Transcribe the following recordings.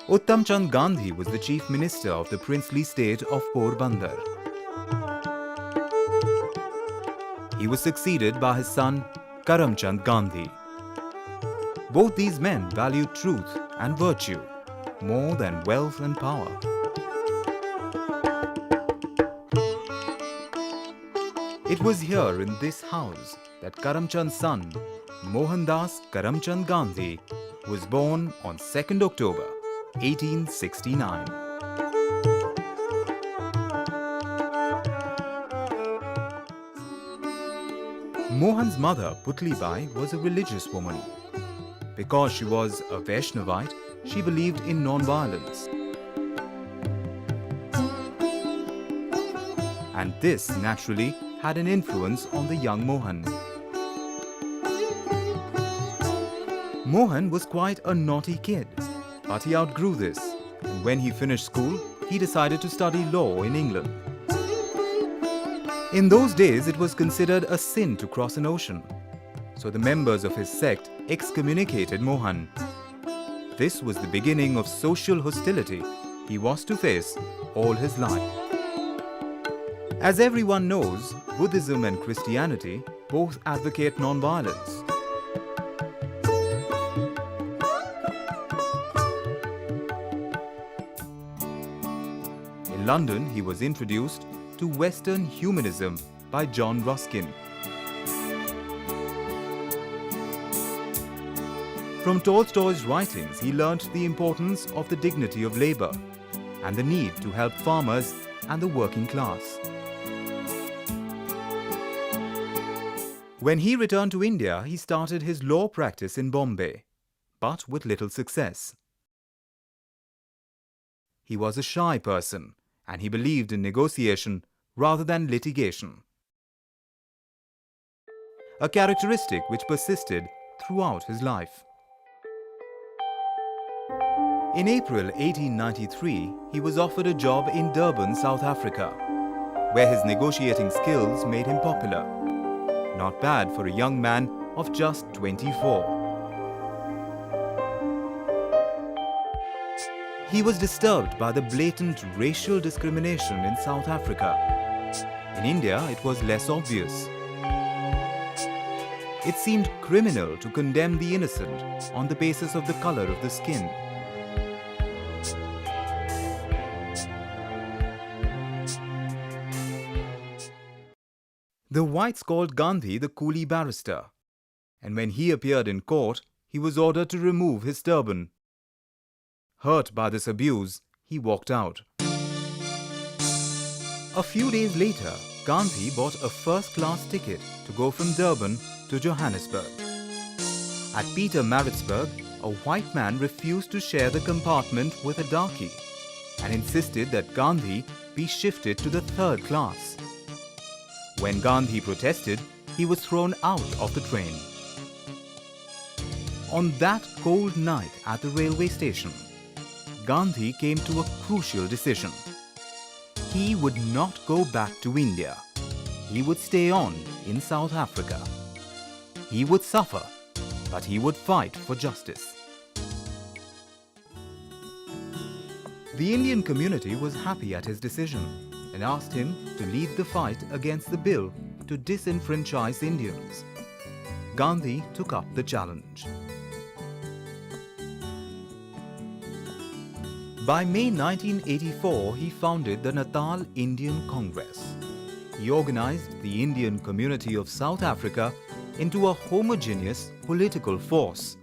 Uttam Chand Gandhi was the chief minister of the princely state of Porbandar. He was succeeded by his son Karam Chand Gandhi. Both these men valued truth and virtue more than wealth and power. It was here in this house that Karamchand's son, Mohandas Karamchand Gandhi, was born on 2nd October 1869. Mohan's mother, Putlibai, was a religious woman. Because she was a Vaishnavite, she believed in non-violence. And this, naturally, had an influence on the young Mohan. Mohan was quite a naughty kid, but he outgrew this, and when he finished school, he decided to study law in England. In those days, it was considered a sin to cross an ocean, so the members of his sect excommunicated Mohan. This was the beginning of social hostility he was to face all his life. As everyone knows, Buddhism and Christianity both advocate non-violence. In London, he was introduced to Western humanism by John Ruskin. From Tolstoy's writings, he learnt the importance of the dignity of labor and the need to help farmers and the working class. When he returned to India, he started his law practice in Bombay, but with little success. He was a shy person, and he believed in negotiation rather than litigation, a characteristic which persisted throughout his life. In April 1893, he was offered a job in Durban, South Africa, where his negotiating skills made him popular. Not bad for a young man of just 24. He was disturbed by the blatant racial discrimination in South Africa. In India, it was less obvious. It seemed criminal to condemn the innocent on the basis of the color of the skin. The whites called Gandhi the coolie barrister, and when he appeared in court, he was ordered to remove his turban. Hurt by this abuse, he walked out. A few days later, Gandhi bought a first-class ticket to go from Durban to Johannesburg. At Pietermaritzburg, a white man refused to share the compartment with a darkie and insisted that Gandhi be shifted to the third class. When Gandhi protested, he was thrown out of the train. On that cold night at the railway station, Gandhi came to a crucial decision. He would not go back to India. He would stay on in South Africa. He would suffer, but he would fight for justice. The Indian community was happy at his decision and asked him to lead the fight against the bill to disenfranchise Indians. Gandhi took up the challenge. By May 1984, he founded the Natal Indian Congress. He organized the Indian community of South Africa into a homogeneous political force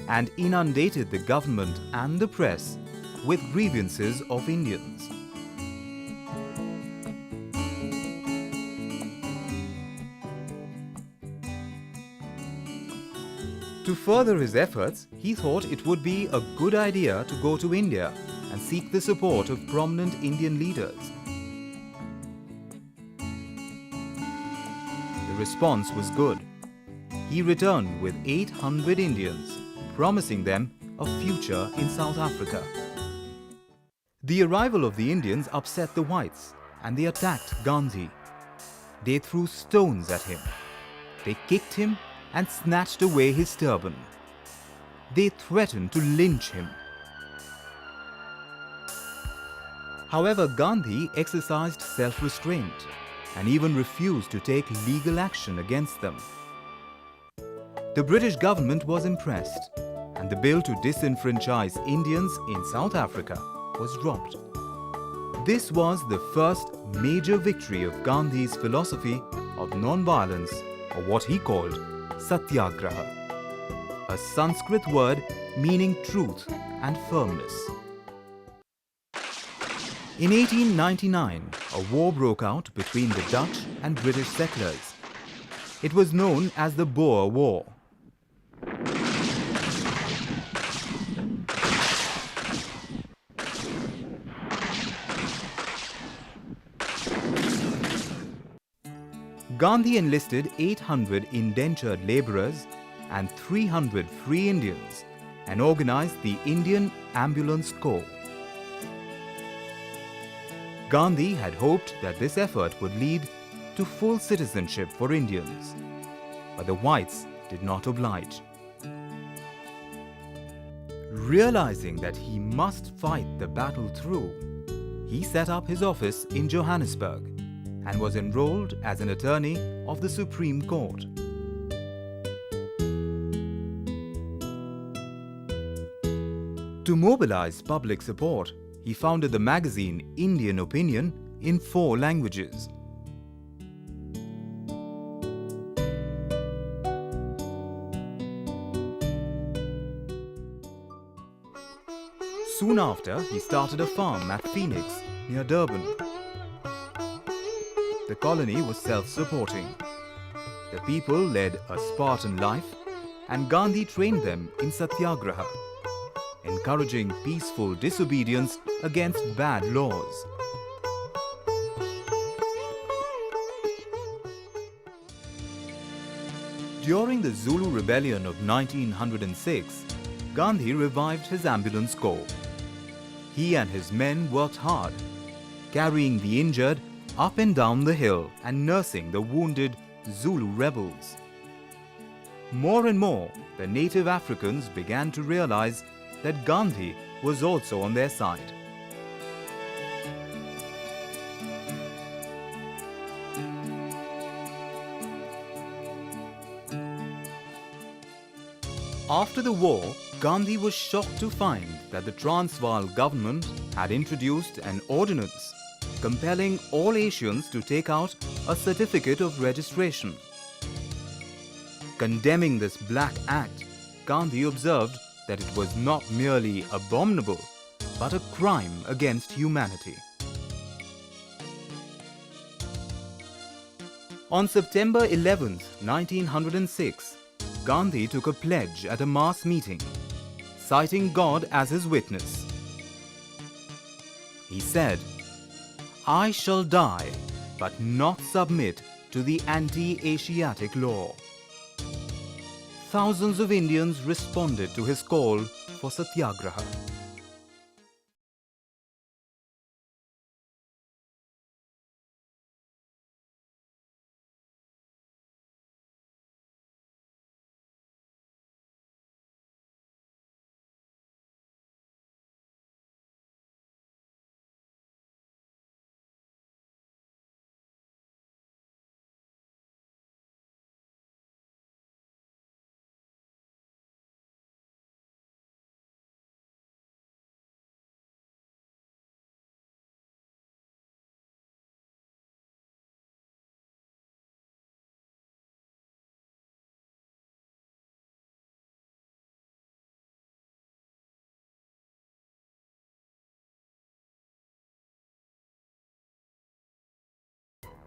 and inundated the government and the press with grievances of Indians. To further his efforts, he thought it would be a good idea to go to India and seek the support of prominent Indian leaders. The response was good. He returned with 800 Indians, promising them a future in South Africa. The arrival of the Indians upset the whites and they attacked Gandhi. They threw stones at him. They kicked him and snatched away his turban. They threatened to lynch him. However, Gandhi exercised self-restraint and even refused to take legal action against them. The British government was impressed, and the bill to disenfranchise Indians in South Africa was dropped. This was the first major victory of Gandhi's philosophy of non-violence, or what he called Satyagraha, a Sanskrit word meaning truth and firmness. In 1899, a war broke out between the Dutch and British settlers. It was known as the Boer War. Gandhi enlisted 800 indentured labourers and 300 free Indians and organized the Indian Ambulance Corps. Gandhi had hoped that this effort would lead to full citizenship for Indians, but the whites did not oblige. Realizing that he must fight the battle through, he set up his office in Johannesburg and was enrolled as an attorney of the Supreme Court. To mobilize public support, he founded the magazine Indian Opinion in 4 languages. Soon after, he started a farm at Phoenix, near Durban. The colony was self-supporting. The people led a Spartan life, and Gandhi trained them in Satyagraha, encouraging peaceful disobedience against bad laws. During the Zulu rebellion of 1906, Gandhi revived his ambulance corps. He and his men worked hard, carrying the injured up and down the hill and nursing the wounded Zulu rebels. More and more, the native Africans began to realize that Gandhi was also on their side. After the war, Gandhi was shocked to find that the Transvaal government had introduced an ordinance compelling all Asians to take out a certificate of registration. Condemning this Black Act, Gandhi observed that it was not merely abominable, but a crime against humanity. On September 11, 1906, Gandhi took a pledge at a mass meeting, citing God as his witness. He said, "I shall die, but not submit to the anti-Asiatic law." Thousands of Indians responded to his call for Satyagraha.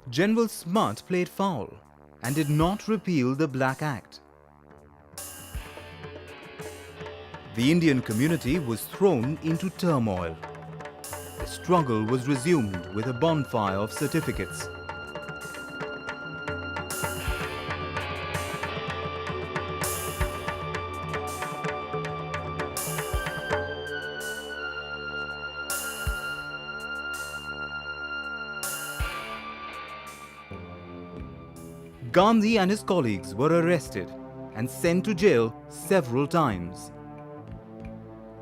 General Smart played foul and did not repeal the Black Act. The Indian community was thrown into turmoil. The struggle was resumed with a bonfire of certificates. Gandhi and his colleagues were arrested and sent to jail several times.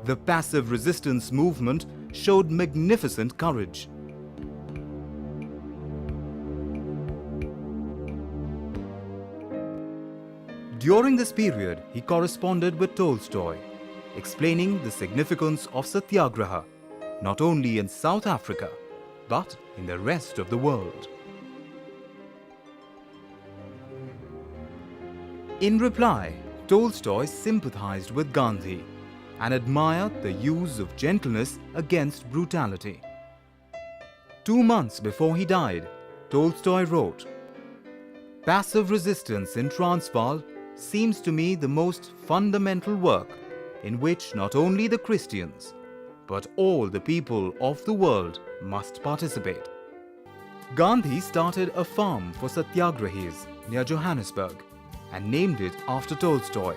The passive resistance movement showed magnificent courage. During this period, he corresponded with Tolstoy, explaining the significance of Satyagraha, not only in South Africa, but in the rest of the world. In reply, Tolstoy sympathized with Gandhi and admired the use of gentleness against brutality. 2 months before he died, Tolstoy wrote, "Passive resistance in Transvaal seems to me the most fundamental work in which not only the Christians, but all the people of the world must participate." Gandhi started a farm for Satyagrahis near Johannesburg and named it after Tolstoy.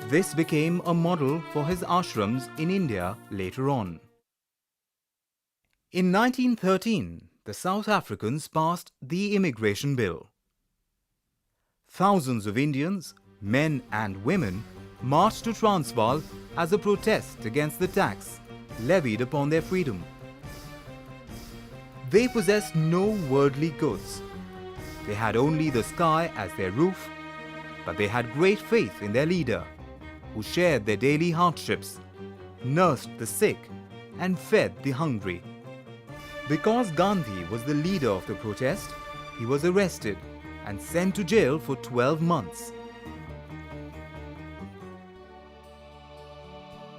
This became a model for his ashrams in India later on. In 1913, the South Africans passed the Immigration Bill. Thousands of Indians, men and women, marched to Transvaal as a protest against the tax levied upon their freedom. They possessed no worldly goods. They had only the sky as their roof, but they had great faith in their leader, who shared their daily hardships, nursed the sick, and fed the hungry. Because Gandhi was the leader of the protest, he was arrested and sent to jail for 12 months.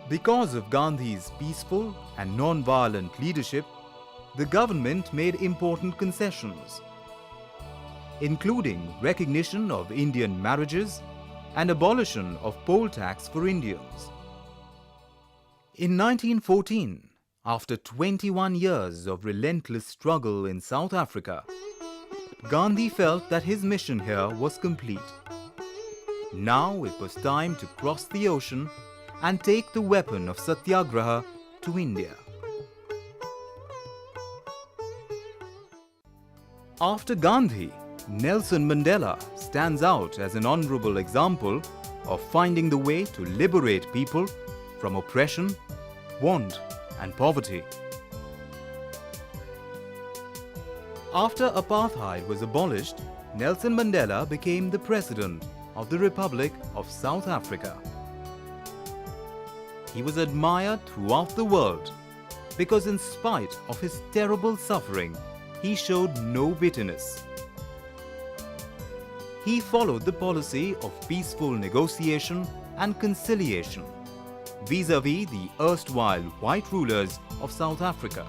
Because of Gandhi's peaceful and non-violent leadership, the government made important concessions, including recognition of Indian marriages and abolition of poll tax for Indians. In 1914, after 21 years of relentless struggle in South Africa, Gandhi felt that his mission here was complete. Now it was time to cross the ocean and take the weapon of Satyagraha to India. After Gandhi, Nelson Mandela stands out as an honorable example of finding the way to liberate people from oppression, want, and poverty. After apartheid was abolished, Nelson Mandela became the President of the Republic of South Africa. He was admired throughout the world because in spite of his terrible suffering, he showed no bitterness. He followed the policy of peaceful negotiation and conciliation vis-à-vis the erstwhile white rulers of South Africa.